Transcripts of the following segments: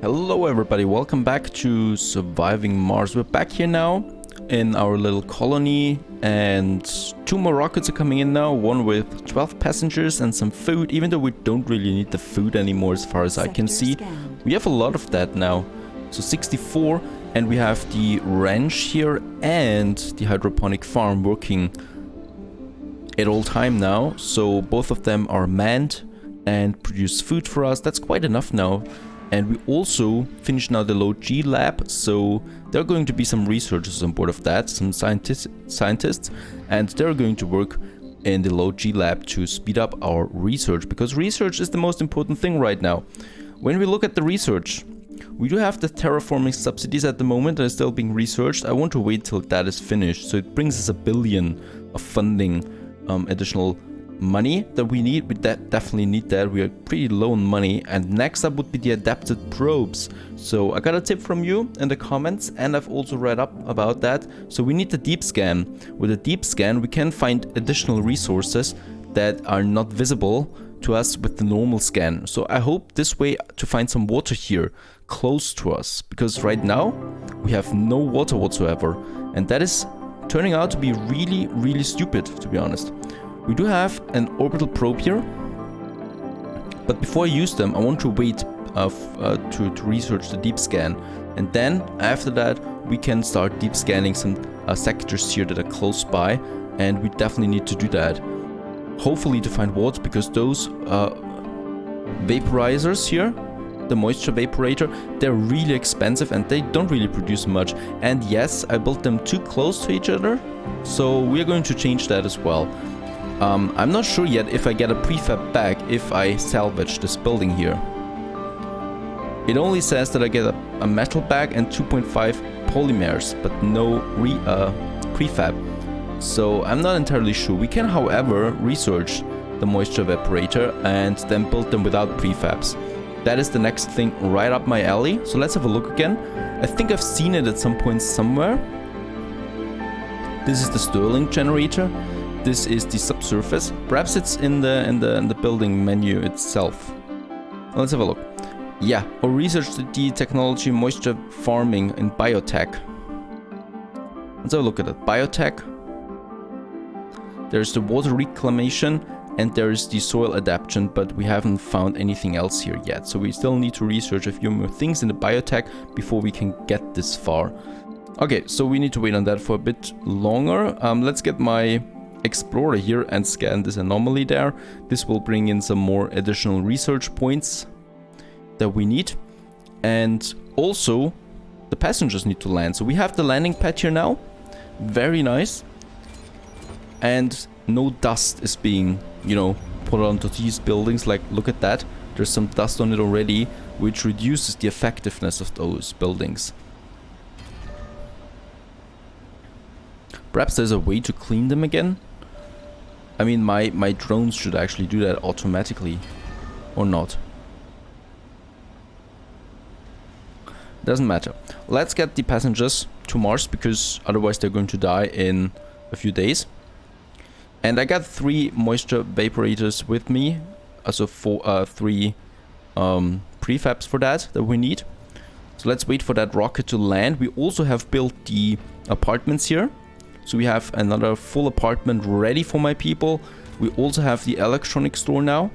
Hello everybody, welcome back to Surviving Mars. We're back here now in our little colony and 2 more rockets are coming in now, one with 12 passengers and some food, even though we don't really need the food anymore as far as I can see. We have a lot of that now, so 64, and we have the ranch here and the hydroponic farm working at all time now, so both of them are manned and produce food for us. That's quite enough now. And we also finished now the low G lab, so there are going to be some researchers on board of that, some scientists, and they're going to work in the low G lab to speed up our research, because research is the most important thing right now. When we look at the research, we do have the terraforming subsidies at the moment that are still being researched. I want to wait till that is finished, so it brings us $1 billion of funding, additional money that we need. We definitely need that. We are pretty low on money. And next up would be the adapted probes. So I got a tip from you in the comments, and I've also read up about that. So we need the deep scan. With a deep scan we can find additional resources that are not visible to us with the normal scan. So I hope this way to find some water here close to us, because right now we have no water whatsoever, and that is turning out to be really stupid, to be honest. We do have an orbital probe here, but before I use them, I want to wait to research the deep scan, and then after that we can start deep scanning some sectors here that are close by, and we definitely need to do that. Hopefully to find water, because those vaporizers here, the moisture vaporator, they're really expensive and they don't really produce much. And yes, I built them too close to each other, so we're going to change that as well. I'm not sure yet if I get a prefab back if I salvage this building here. It only says that I get a metal bag and 2.5 polymers, but no prefab. So I'm not entirely sure. We can, however, research the moisture evaporator and then build them without prefabs. That is the next thing right up my alley. So let's have a look again. I think I've seen it at some point somewhere. This is the Stirling generator. This is the subsurface. Perhaps it's in the building menu itself. Let's have a look. Yeah, or research the technology moisture farming in biotech. Let's have a look at it. Biotech. There's the water reclamation and there's the soil adaptation, but we haven't found anything else here yet. So we still need to research a few more things in the biotech before we can get this far. Okay, so we need to wait on that for a bit longer. Let's get my Explorer here and scan this anomaly there. This will bring in some more additional research points that we need. And also the passengers need to land. So we have the landing pad here now. Very nice. And no dust is being, put onto these buildings. Like, look at that. There's some dust on it already, which reduces the effectiveness of those buildings. Perhaps there's a way to clean them again. I mean, my drones should actually do that automatically, or not. Doesn't matter. Let's get the passengers to Mars, because otherwise they're going to die in a few days. And I got 3 moisture vaporators with me, also 3 prefabs for that we need. So let's wait for that rocket to land. We also have built the apartments here. So we have another full apartment ready for my people. We also have the electronics store now,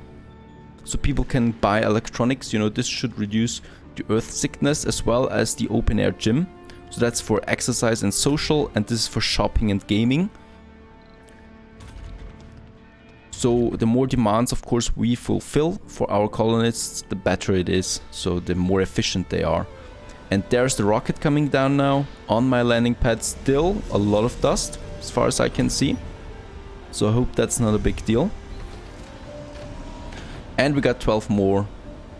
so people can buy electronics. This should reduce the earth sickness, as well as the open air gym. So that's for exercise and social, and this is for shopping and gaming. So the more demands, of course, we fulfill for our colonists, the better it is. So the more efficient they are. And there's the rocket coming down now on my landing pad. Still a lot of dust as far as I can see. So I hope that's not a big deal. And we got 12 more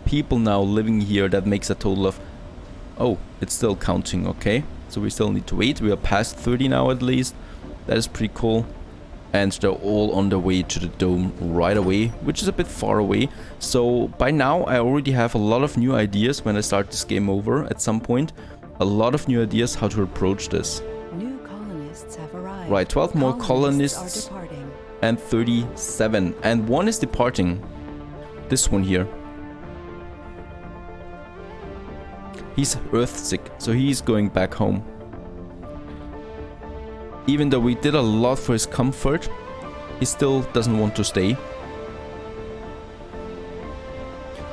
people now living here. That makes a total of... Oh, it's still counting, okay. So we still need to wait. We are past 30 now at least. That is pretty cool. And they're all on their way to the dome right away, which is a bit far away. So by now I already have a lot of new ideas when I start this game over at some point. A lot of new ideas how to approach this. New colonists have arrived. Right, 12 more colonists and 37. And one is departing. This one here. He's earth sick, so he's going back home. Even though we did a lot for his comfort, he still doesn't want to stay.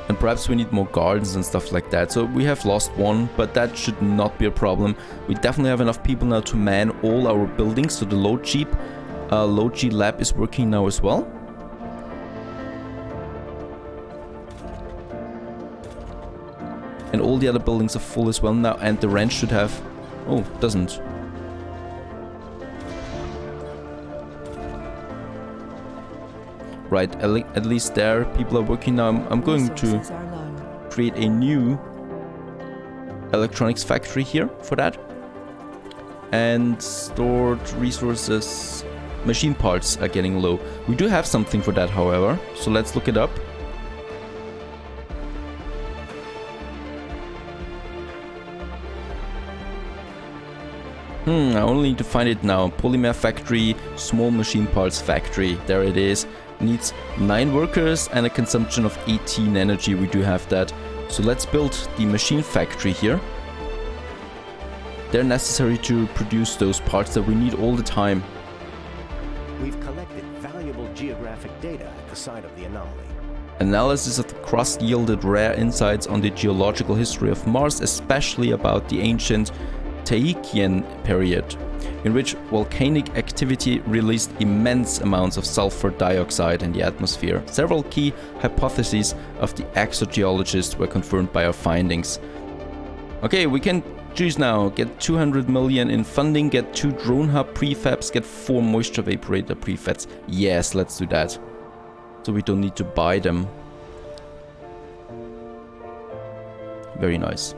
And perhaps we need more gardens and stuff like that. So we have lost one, but that should not be a problem. We definitely have enough people now to man all our buildings. So the low G lab is working now as well. And all the other buildings are full as well now. And the ranch should have... Oh, doesn't. Right, at least there people are working now. I'm going to create a new electronics factory here for that. And stored resources, machine parts are getting low. We do have something for that, however, so let's look it up. I only need to find it now. Polymer factory, small machine parts factory. There it is. Needs 9 workers and a consumption of 18 energy. We do have that. So let's build the machine factory here. They're necessary to produce those parts that we need all the time. We've collected valuable geographic data at the site of the anomaly. Analysis of the crust yielded rare insights on the geological history of Mars, especially about the ancient Taikian period, in which volcanic activity released immense amounts of sulfur dioxide in the atmosphere. Several key hypotheses of the exogeologists were confirmed by our findings. Okay, we can choose now. Get 200 million in funding, get 2 drone hub prefabs, get 4 moisture evaporator prefabs. Yes, let's do that. So we don't need to buy them. Very nice.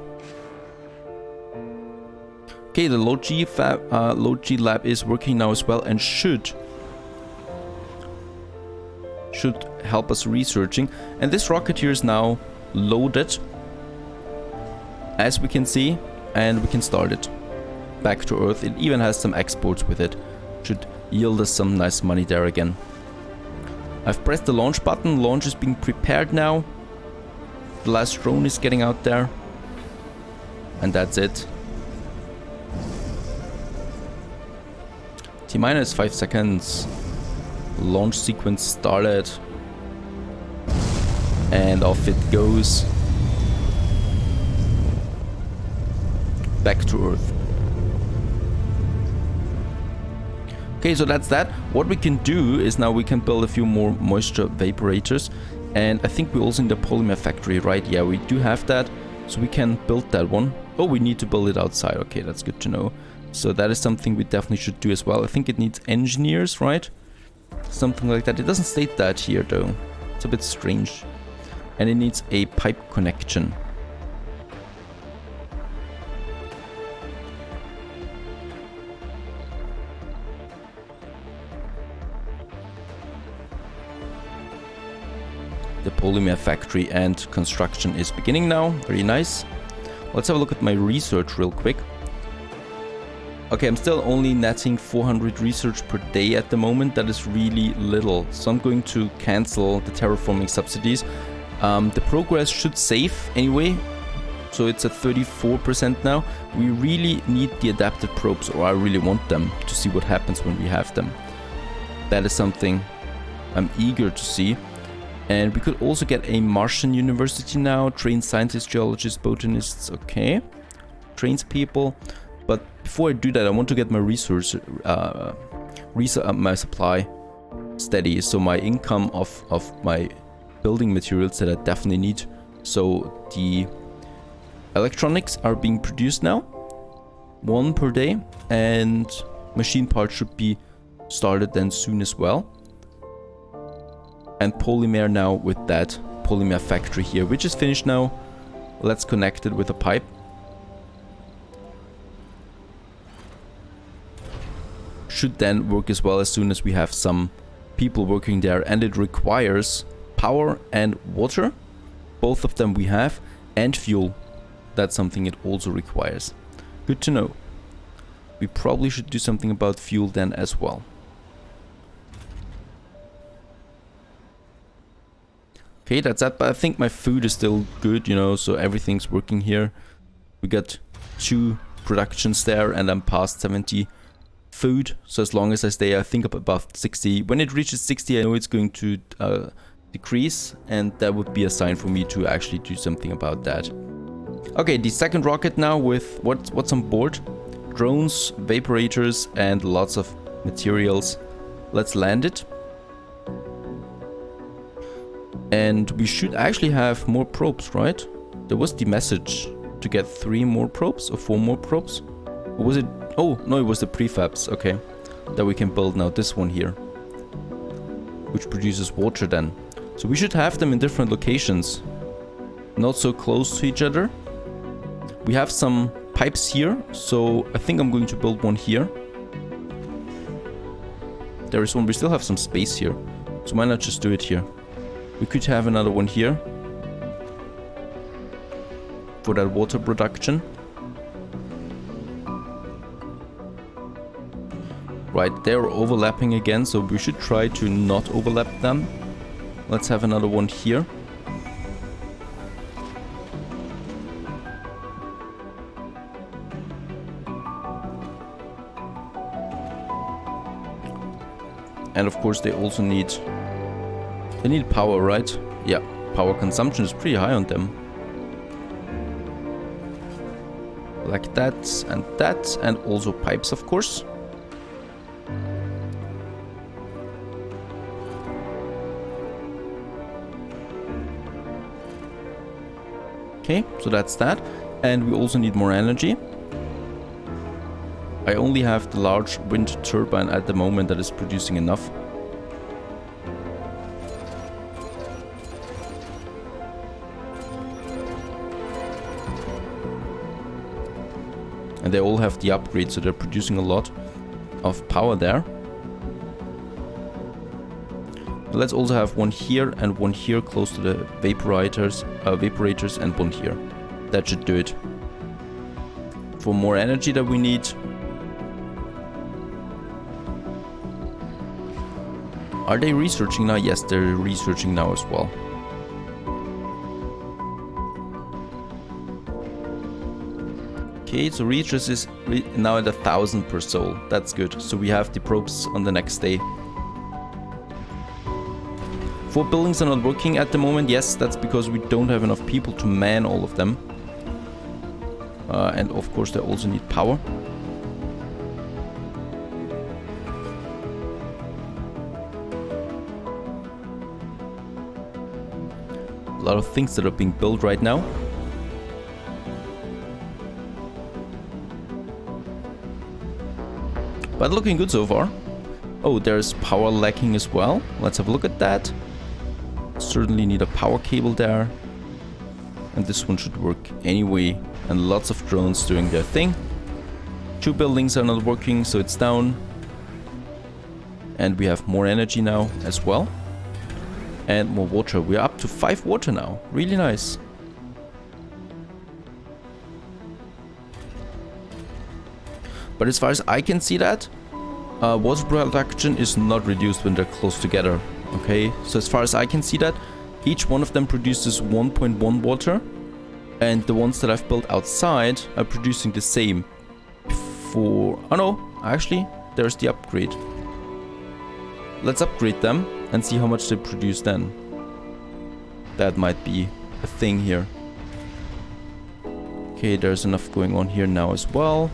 Okay, the low G lab is working now as well and should help us researching. And this rocket here is now loaded, as we can see, and we can start it back to Earth. It even has some exports with it. Should yield us some nice money there again. I've pressed the launch button. Launch is being prepared now. The last drone is getting out there. And that's it. T-minus 5 seconds. Launch sequence started. And off it goes. Back to Earth. Okay, so that's that. What we can do is now we can build a few more moisture evaporators. And I think we also need a polymer factory, right? Yeah, we do have that. So we can build that one. Oh, we need to build it outside. Okay, that's good to know. So that is something we definitely should do as well. I think it needs engineers, right? Something like that. It doesn't state that here though. It's a bit strange. And it needs a pipe connection. The polymer factory and construction is beginning now. Very nice. Let's have a look at my research real quick. Okay, I'm still only netting 400 research per day at the moment. That is really little. So I'm going to cancel the terraforming subsidies. The progress should save anyway. So it's at 34% now. We really need the adaptive probes, or I really want them, to see what happens when we have them. That is something I'm eager to see. And we could also get a Martian university now. Train scientists, geologists, botanists. Okay. Trains people. But before I do that, I want to get my my supply steady. So my income of my building materials that I definitely need. So the electronics are being produced now. 1 per day. And machine parts should be started then soon as well. And polymer now with that polymer factory here, which is finished now. Let's connect it with a pipe. Should then work as well as soon as we have some people working there, and it requires power and water. Both of them we have, and fuel. That's something it also requires. Good to know. We probably should do something about fuel then as well. Okay, that's that, but I think my food is still good, you know, so everything's working here. We got 2 productions there, and I'm past 70 food. So as long as I stay, I think, up above 60. When it reaches 60, I know it's going to decrease, and that would be a sign for me to actually do something about that. Okay, the second rocket now with what's on board? Drones, vaporators, and lots of materials. Let's land it. And we should actually have more probes, right? There was the message to get 3 more probes or 4 more probes. Or was it? Oh, no, it was the prefabs. Okay. That we can build now. This one here. Which produces water then. So we should have them in different locations. Not so close to each other. We have some pipes here. So I think I'm going to build one here. There is one. We still have some space here. So why not just do it here? We could have another one here. For that water production. Right, they're overlapping again, so we should try to not overlap them. Let's have another one here. And of course they also need... They need power, right? Yeah, power consumption is pretty high on them. Like that, and also pipes, of course. Okay, so that's that. And we also need more energy. I only have the large wind turbine at the moment that is producing enough. And they all have the upgrade, so they're producing a lot of power there. Let's also have one here and one here close to the vaporators, and one here. That should do it. For more energy that we need. Are they researching now? Yes, they're researching now as well. Okay, so research is now at 1,000 per soul. That's good. So we have the probes on the next day. 4 buildings are not working at the moment. Yes, that's because we don't have enough people to man all of them. And of course they also need power. A lot of things that are being built right now. But looking good so far. Oh, there's power lacking as well. Let's have a look at that. Certainly need a power cable there. And this one should work anyway. And lots of drones doing their thing. 2 buildings are not working, so it's down. And we have more energy now as well. And more water. We're up to 5 water now. Really nice. But as far as I can see that, water production is not reduced when they're close together. Okay, so as far as I can see that, each one of them produces 1.1 water. And the ones that I've built outside are producing the same. Oh no, actually, there's the upgrade. Let's upgrade them and see how much they produce then. That might be a thing here. Okay, there's enough going on here now as well.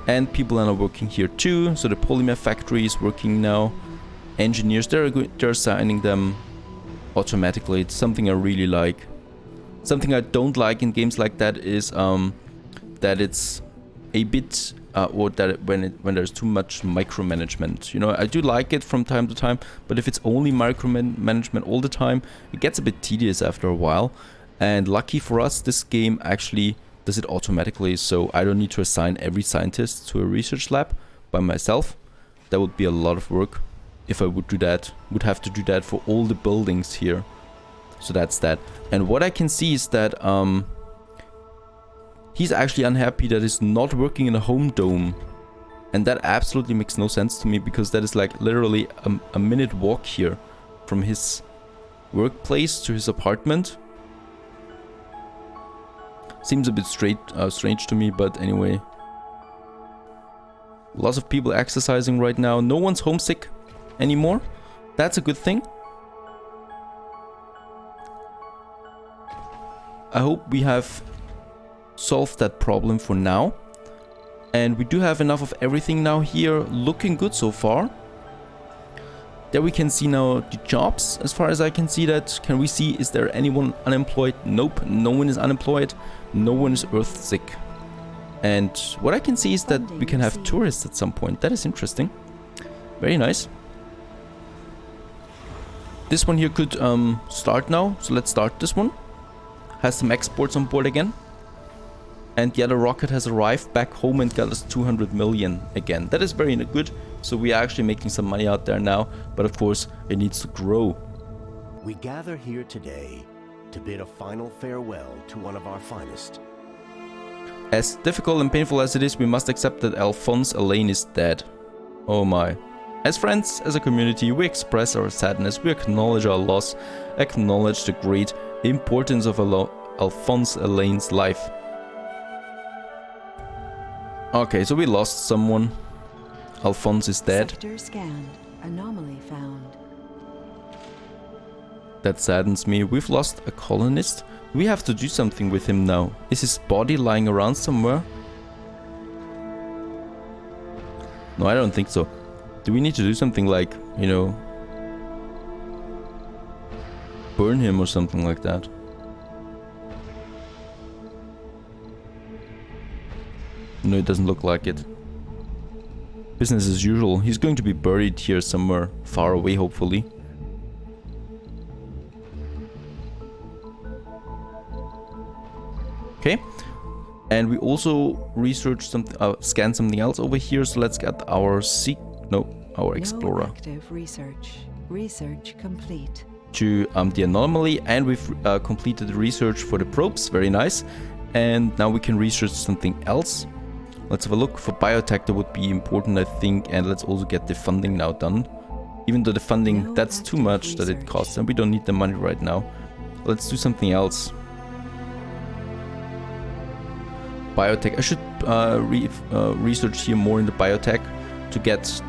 And people are now working here too. So the polymer factory is working now. Engineers, they're assigning them automatically. It's something I really like. Something I don't like in games like that is that it's a bit or that when there's too much micromanagement. You know, I do like it from time to time, but if it's only micromanagement all the time, it gets a bit tedious after a while. And lucky for us, this game actually does it automatically, so I don't need to assign every scientist to a research lab by myself. That would be a lot of work if I would do that. Would have to do that for all the buildings here. So that's that. And what I can see is that he's actually unhappy that he's not working in a home dome. And that absolutely makes no sense to me, because that is like literally a minute walk here from his workplace to his apartment. Seems a bit strange to me, but anyway. Lots of people exercising right now. No one's homesick anymore. That's a good thing. I hope we have solved that problem for now. And we do have enough of everything now here. Looking good so far. There we can see now the jobs, as far as I can see that. Can we see, is there anyone unemployed? Nope, no one is unemployed. No one is earth sick. And what I can see is that we can have tourists at some point. That is interesting. Very nice. This one here could start now. So let's start this one. Has some exports on board again. And the other rocket has arrived back home and got us 200 million again. That is very good. So we are actually making some money out there now. But of course, it needs to grow. We gather here today to bid a final farewell to one of our finest. As difficult and painful as it is, we must accept that Alphonse Elaine is dead. Oh my. As friends, as a community, we express our sadness, we acknowledge our loss, acknowledge the great importance of Alphonse Elaine's life. Okay, so we lost someone. Alphonse is dead. Sector scanned. Anomaly found. That saddens me. We've lost a colonist. We have to do something with him now. Is his body lying around somewhere? No, I don't think so. Do we need to do something like, you know, burn him or something like that? No, it doesn't look like it. Business as usual. He's going to be buried here somewhere far away, hopefully. Okay. And we also researched something, scanned something else over here. So let's get our explorer. No active research. Research complete. To the anomaly, and we've completed the research for the probes. Very nice. And now we can research something else. Let's have a look. For biotech, that would be important, I think. And let's also get the funding now done. Even though the funding, that's too much that it costs, and we don't need the money right now. Let's do something else. Biotech. I should research here more in the biotech to get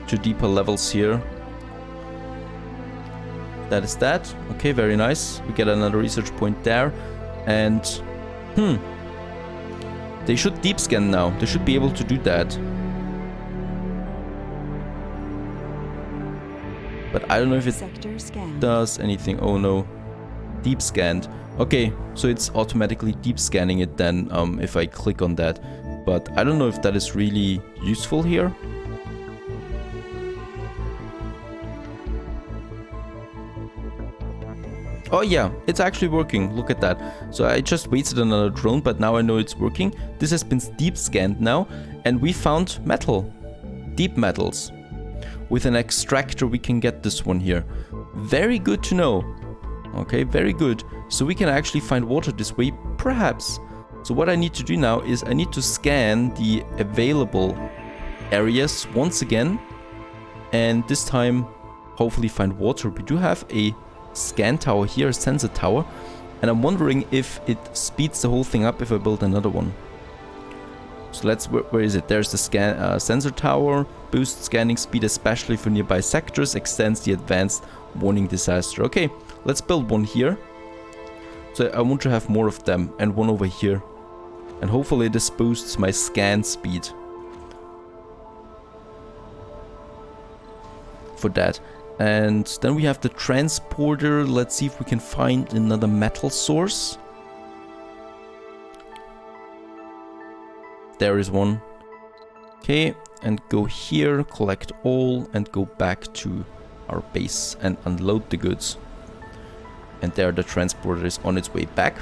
to deeper levels here. That is that. Okay, very nice. We get another research point there. And they should deep scan now. They should be able to do that. But I don't know if it does anything. Oh no. Deep scanned. Okay, so it's automatically deep scanning it then if I click on that. But I don't know if that is really useful here. Oh yeah, it's actually working. Look at that. So I just wasted another drone, but now I know it's working. This has been deep scanned now, and we found metal. Deep metals. With an extractor we can get this one here. Very good to know. Okay, very good. So we can actually find water this way, perhaps. So what I need to do now is I need to scan the available areas once again. And this time, hopefully find water. We do have a scan tower here, a sensor tower. And I'm wondering if it speeds the whole thing up if I build another one. So let's, where is it? There's the sensor tower. Boost scanning speed, especially for nearby sectors. Extends the advanced warning disaster. Okay, let's build one here. So I want to have more of them, and one over here. And hopefully this boosts my scan speed. For that. And then we have the transporter. Let's see if we can find another metal source. There is one. Okay, and go here, collect all, and go back to our base and unload the goods. And there the transporter is on its way back.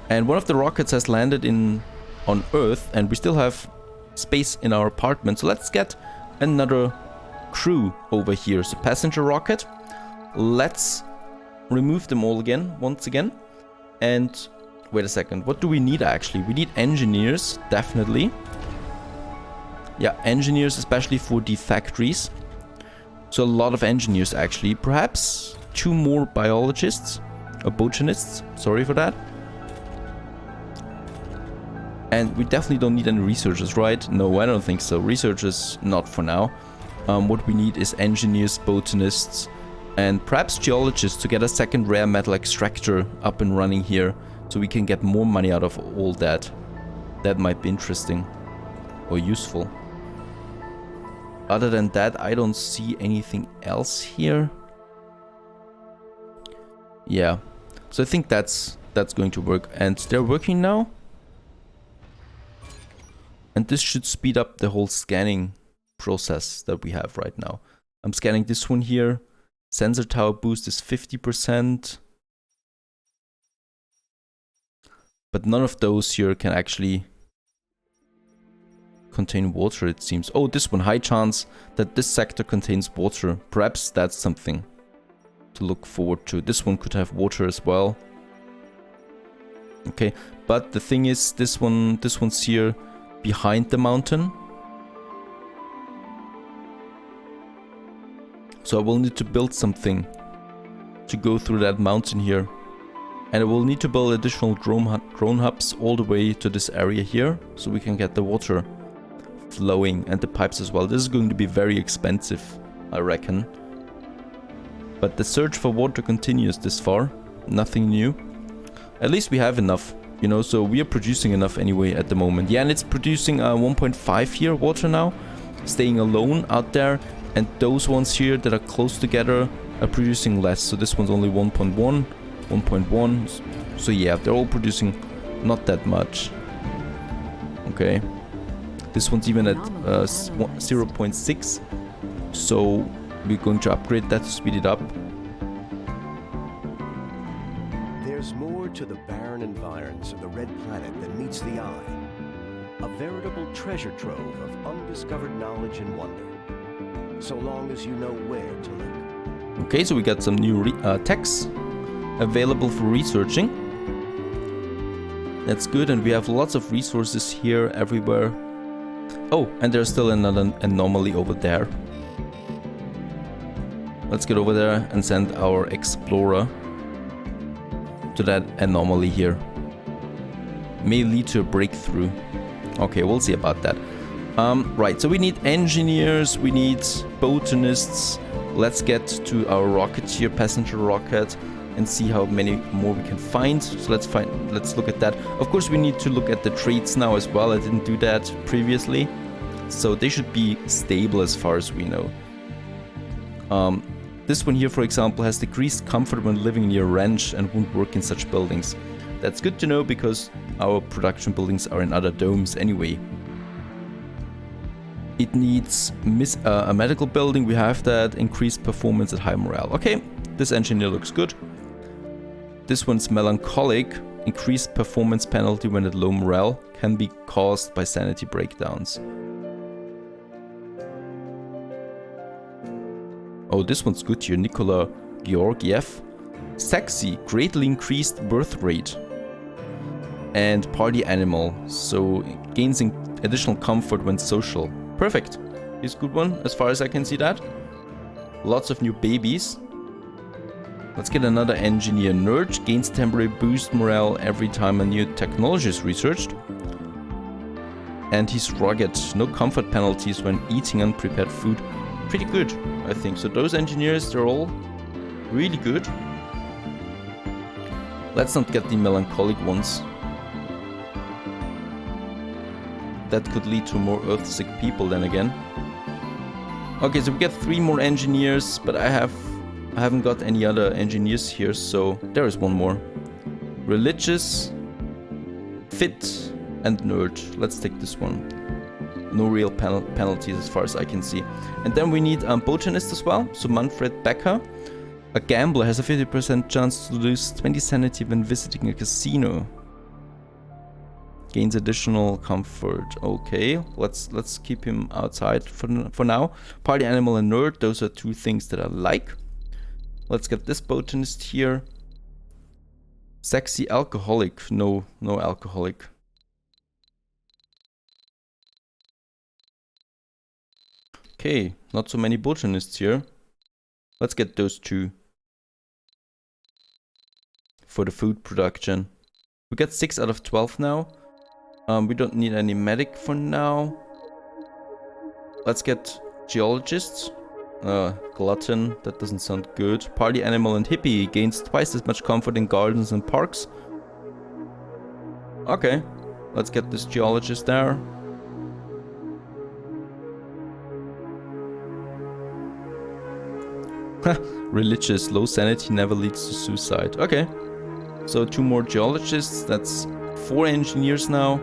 And one of the rockets has landed on Earth, and we still have space in our apartment. So let's get another crew over here. So passenger rocket. Let's remove them all again, once again. And wait a second, what do we need actually? We need engineers, definitely. Yeah, engineers, especially for the factories. So a lot of engineers actually. Perhaps 2 more biologists or botanists. Sorry for that. And we definitely don't need any researchers, right? No, I don't think so. Researchers, not for now. What we need is engineers, botanists, and perhaps geologists to get a second rare metal extractor up and running here, so we can get more money out of all that. That might be interesting or useful. Other than that, I don't see anything else here. Yeah, so I think that's going to work, and they're working now. And this should speed up the whole scanning process that we have right now. I'm scanning this one here. Sensor tower boost is 50%. But none of those here can actually contain water, it seems. Oh, this one, high chance that this sector contains water. Perhaps that's something to look forward to. This one could have water as well. Okay, but the thing is, this one's here behind the mountain. So I will need to build something to go through that mountain here. And I will need to build additional drone hubs all the way to this area here, so we can get the water flowing and the pipes as well. This is going to be very expensive, I reckon. But the search for water continues this far. Nothing new. At least we have enough, you know, so we are producing enough anyway at the moment. Yeah, and it's producing 1.5 here water now, staying alone out there. And those ones here that are close together are producing less. So this one's only 1.1, 1.1. So yeah, they're all producing not that much. Okay. This one's even at 0.6. So we're going to upgrade that to speed it up. There's more to the barren environs of the Red Planet than meets the eye. A veritable treasure trove of undiscovered knowledge and wonder. So long as you know where to look. Okay, so we got some new techs available for researching. That's good, and we have lots of resources here everywhere. Oh, and there's still another anomaly over there. Let's get over there and send our explorer to that anomaly here. May lead to a breakthrough. Okay, we'll see about that. Right, so we need engineers, we need botanists. Let's get to our rocket here, passenger rocket, and see how many more we can find. So let's look at that. Of course, we need to look at the traits now as well. I didn't do that previously. So they should be stable as far as we know. This one here, for example, has decreased comfort when living near a ranch and won't work in such buildings. That's good to know because our production buildings are in other domes anyway. It needs a medical building. We have that. Increased performance at high morale. Okay, this engineer looks good. This one's melancholic. Increased performance penalty when at low morale. Can be caused by sanity breakdowns. Oh, this one's good here. Nikola Georgiev. Sexy. Greatly increased birth rate. And party animal. So gains additional comfort when social. Perfect. He's a good one, as far as I can see that. Lots of new babies. Let's get another engineer. Nerd gains temporary boost morale every time a new technology is researched. And he's rugged. No comfort penalties when eating unprepared food. Pretty good, I think. So those engineers, they're all really good. Let's not get the melancholic ones. That could lead to more Earth-sick people then again. Okay, so we get 3 more engineers, but I haven't got any other engineers here, so there is one more. Religious, fit, and nerd. Let's take this one. No real penalties as far as I can see. And then we need botanist as well. So Manfred Becker. A gambler has a 50% chance to lose 20 sanity when visiting a casino. Gains additional comfort. Okay, let's keep him outside for now. Party animal and nerd, those are 2 things that I like. Let's get this botanist here. Sexy alcoholic. No alcoholic. Okay, not so many botanists here. Let's get those 2 for the food production. We got 6 out of 12 now. We don't need any medic for now. Let's get geologists. Glutton, that doesn't sound good. Party animal and hippie gains twice as much comfort in gardens and parks. Okay, let's get this geologist there. Religious, low sanity never leads to suicide. Okay, so 2 more geologists, that's 4 engineers now.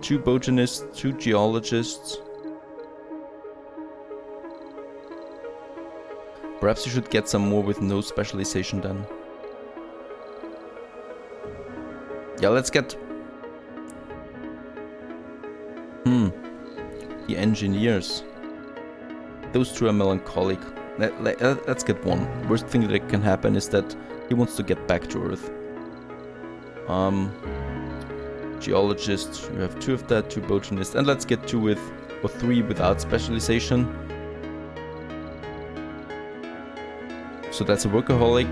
2 botanists, 2 geologists. Perhaps you should get some more with no specialization then. Yeah, let's get... the engineers. Those 2 are melancholic. Let's get one. Worst thing that can happen is that he wants to get back to Earth. Geologist, you have 2 of that, 2 botanists, and let's get 2 with, or 3 without specialization. So that's a workaholic.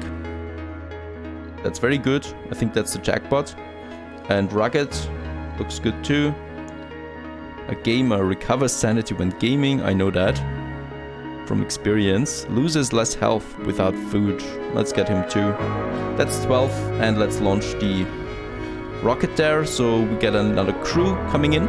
That's very good. I think that's the jackpot. And rugged looks good too. A gamer recovers sanity when gaming. I know that from experience. Loses less health without food. Let's get him too. That's 12. And let's launch the rocket there. So we get another crew coming in.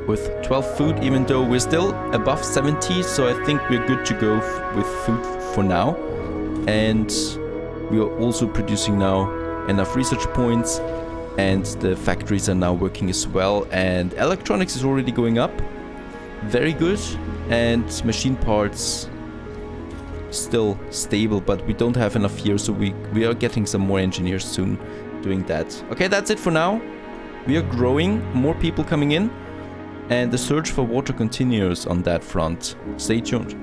With 12 food, even though we're still above 70, so I think we're good to go with food for now. And we are also producing now enough research points, and the factories are now working as well, and electronics is already going up. Very good. And machine parts still stable, but we don't have enough here, so we are getting some more engineers soon doing that. Okay, that's it for now. We are growing, more people coming in. And the search for water continues on that front. Stay tuned.